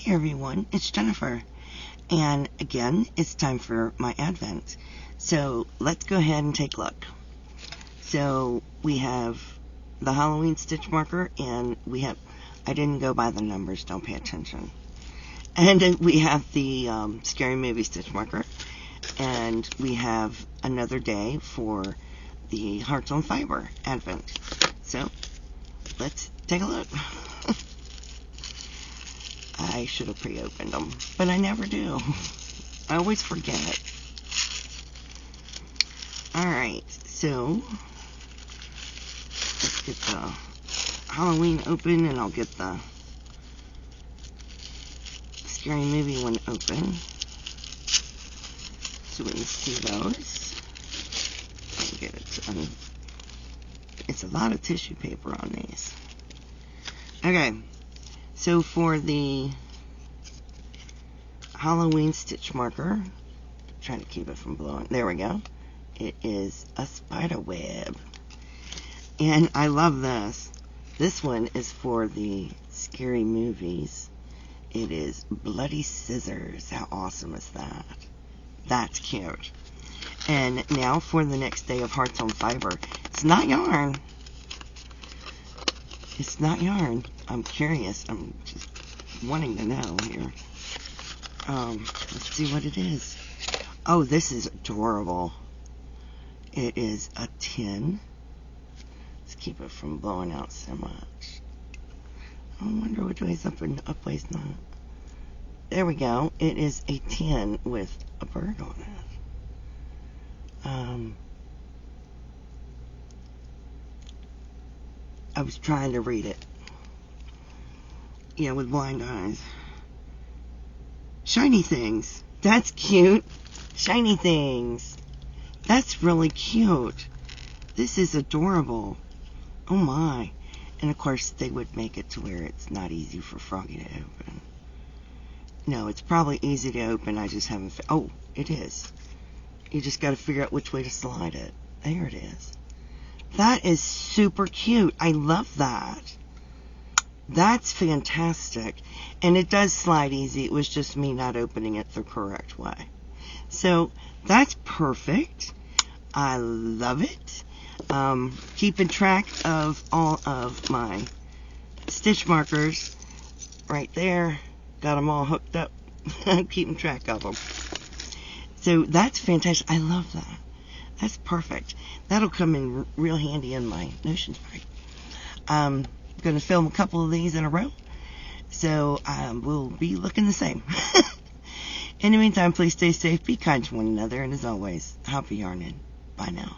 everyone, it's Jennifer, and again, it's time for my Advent. So let's go ahead and take a look. So we have the Halloween stitch marker, and we have, I didn't go by the numbers, don't pay attention. And we have the Scary Movie stitch marker, and we have another day for the Hearts on Fiber Advent. So let's take a look. I should have pre-opened them, but I never do. I always forget. Alright, so let's get the Halloween open, and I'll get the Scary Movie one open so we can see those. I'll get it. It's a lot of tissue paper on these. Okay, so for the Halloween stitch marker, trying to keep it from blowing. There we go. It is a spider web, and I love this. This one is for the Scary Movies. It is Bloody Scissors. How awesome is that? That's cute. And now for the next day of Hearts on Fiber. It's not yarn. It's not yarn. I'm curious. I'm just wanting to know here. Let's see what it is. Oh, this is adorable. It is a tin. Let's keep it from blowing out so much. I wonder which way's up and up way's not. There we go. It is a tin with a bird on it. I was trying to read it. Yeah, with blind eyes. Shiny things. That's cute. Shiny things. That's really cute. This is adorable. Oh my. And of course they would make it to where it's not easy for Froggy to open. No, it's probably easy to open. I just haven't... Oh, it is. You just got to figure out which way to slide it. There it is. That is super cute. I love that. That's fantastic. And it does slide easy. It was just me not opening it the correct way. So that's perfect. I love it. Keeping track of all of my stitch markers right there. Got them all hooked up. I'm keeping track of them. So that's fantastic. I love that. That's perfect. That'll come in real handy in my notions bag. I'm going to film a couple of these in a row. So we'll be looking the same. In the meantime, please stay safe, be kind to one another, and as always, happy yarning. Bye now.